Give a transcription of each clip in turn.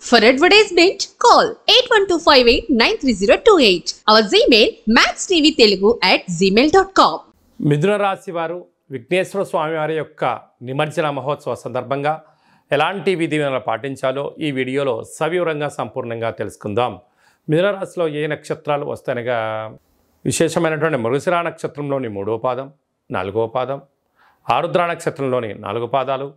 For advertisement, call 8125893028. Our Gmail maxtvtelugu@gmail.com. మిథున రాశి వారు విఘ్నేశ్వర స్వామి వారి యొక్క నిమజ్జన మహోత్సవ సందర్భంగా ఎలాంటి విధి విధానాలు పాటించాలో ఈ వీడియోలో సవివరంగా సంపూర్ణంగా తెలుసుకుందాం. మిథున రాశిలో ఏ నక్షత్రాలు వస్తాయనగా విశేషమైనటువంటి మృగశిర నక్షత్రంలోని 3వ పాదం, 4వ పాదం, ఆరుద్ర నక్షత్రంలోని 4 పాదాలు,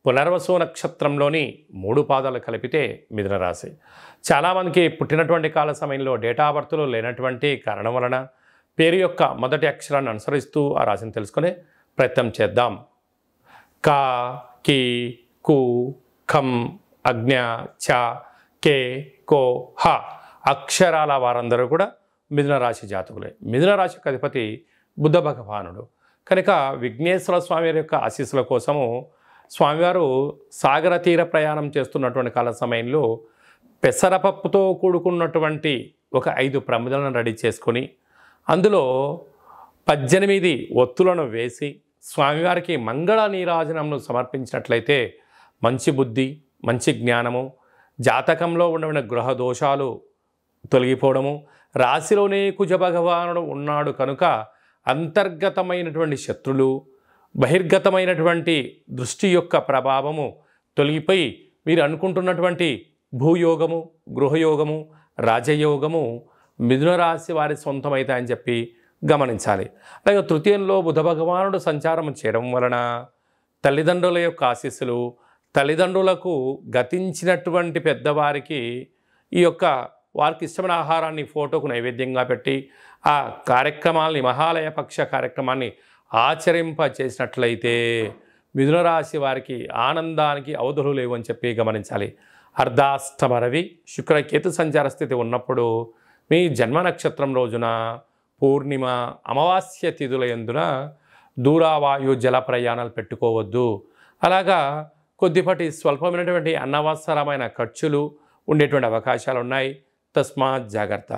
పునర్వసు నక్షత్రంలోని 3 పాదాలు కలిపితే మిథున రాశి. చాలామందికి పుట్టినటువంటి కాల సమయంలో డేటా ఆఫ్ బర్త్లు లేనటువంటి కారణం వలన పేరు యొక్క మొదటి అక్షరాన్ని అనుసరిస్తూ ఆ రాశిని తెలుసుకునే ప్రయత్నం చేద్దాం. కా, కి, కు, ఖం, అజ్ఞ, చ, కే, కో, హ అక్షరాల వారందరూ కూడా మిథున రాశి జాతకులే. మిథున రాశికి అధిపతి బుద్ధ భగవానుడు కనుక విఘ్నేశ్వర స్వామి యొక్క ఆశీస్సుల కోసము స్వామివారు సాగర తీర ప్రయాణం చేస్తున్నటువంటి కాల సమయంలో పెసరపప్పుతో కూడుకున్నటువంటి ఒక 5 ప్రమిదలను రెడీ చేసుకొని అందులో 18 ఒత్తులను వేసి స్వామివారికి మంగళ నీరాజనంను సమర్పించినట్లయితే మంచి బుద్ధి, మంచి జ్ఞానము, జాతకంలో ఉన్న గ్రహ దోషాలు తొలగిపోవడము, రాశిలోనే కుజ భగవానుడు ఉన్నాడు కనుక అంతర్గతమైనటువంటి శత్రులు, బహిర్గతమైనటువంటి దృష్టి యొక్క ప్రభావము తొలగిపోయి మీరు అనుకుంటున్నటువంటి భూయోగము, గృహయోగము, రాజయోగము మిథున రాశి వారి సొంతమవుతాయని చెప్పి గమనించాలి. అలాగే తృతీయంలో బుధ భగవానుడు సంచారం చేయడం వలన తల్లిదండ్రుల యొక్క ఆశీస్సులు, తల్లిదండ్రులకు గతించినటువంటి పెద్దవారికి ఈ యొక్క వారికి ఇష్టమైన ఆహారాన్ని ఫోటోకు నైవేద్యంగా పెట్టి ఆ కార్యక్రమాల్ని మహాలయ పక్ష కార్యక్రమాన్ని ఆచరింప చేసినట్లయితే మిథున రాశి వారికి ఆనందానికి అవధులు లేవు అని చెప్పి గమనించాలి. అర్ధాష్టమ రవి శుక్రకేతు సంచార స్థితి ఉన్నప్పుడు మీ జన్మ నక్షత్రం రోజున పూర్ణిమ, అమావాస్య తిథుల యందున దూరావాయు జల ప్రయాణాలు పెట్టుకోవద్దు. అలాగా కొద్దిపాటి స్వల్పమైనటువంటి అనవసరమైన ఖర్చులు ఉండేటువంటి అవకాశాలు ఉన్నాయి. తస్మాత్ జాగ్రత్త.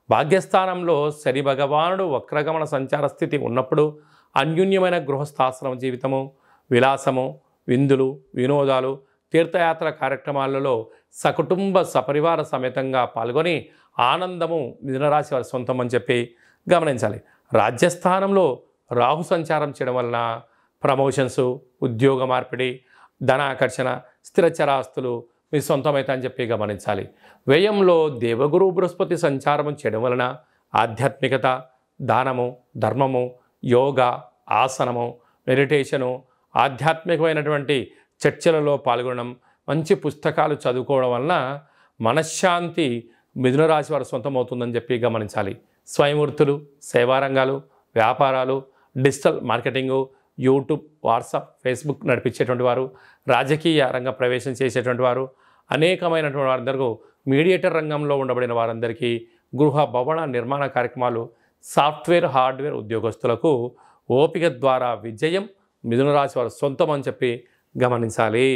భాగ్యస్థానంలో శని భగవానుడు వక్రగమన సంచార స్థితి ఉన్నప్పుడు అన్యూన్యమైన గృహస్థాశ్రమ జీవితము, విలాసము, విందులు, వినోదాలు, తీర్థయాత్ర కార్యక్రమాలలో సకుటుంబ సపరివార సమేతంగా పాల్గొని ఆనందము మిథున రాశి వారి సొంతం అని చెప్పి గమనించాలి. రాజ్యస్థానంలో రాహు సంచారం చేయడం వలన ప్రమోషన్స్, ఉద్యోగ మార్పిడి, ధన ఆకర్షణ, స్థిరచరాస్తులు మీ సొంతమైతే అని చెప్పి గమనించాలి. వ్యయంలో దేవగురు బృహస్పతి సంచారం చేయడం వలన ఆధ్యాత్మికత, దానము, ధర్మము, యోగా, ఆసనము, మెడిటేషను, ఆధ్యాత్మికమైనటువంటి చర్చలలో పాల్గొనడం, మంచి పుస్తకాలు చదువుకోవడం వలన మనశ్శాంతి మిథున రాశి వారి సొంతమవుతుందని చెప్పి గమనించాలి. స్వయంవృత్తులు, సేవారంగాలు, వ్యాపారాలు, digital marketing, YouTube, WhatsApp, Facebook నడిపించేటువంటి వారు, రాజకీయ రంగ ప్రవేశం చేసేటువంటి వారు, అనేకమైనటువంటి వారందరికీ మీడియేటర్ రంగంలో ఉండబడిన వారందరికీ గృహ భవన నిర్మాణ కార్యక్రమాలు, సాఫ్ట్వేర్, హార్డ్వేర్ ఉద్యోగస్తులకు ఓపిక ద్వారా విజయం మిథున రాశి వారు సొంతం అని చెప్పి గమనించాలి.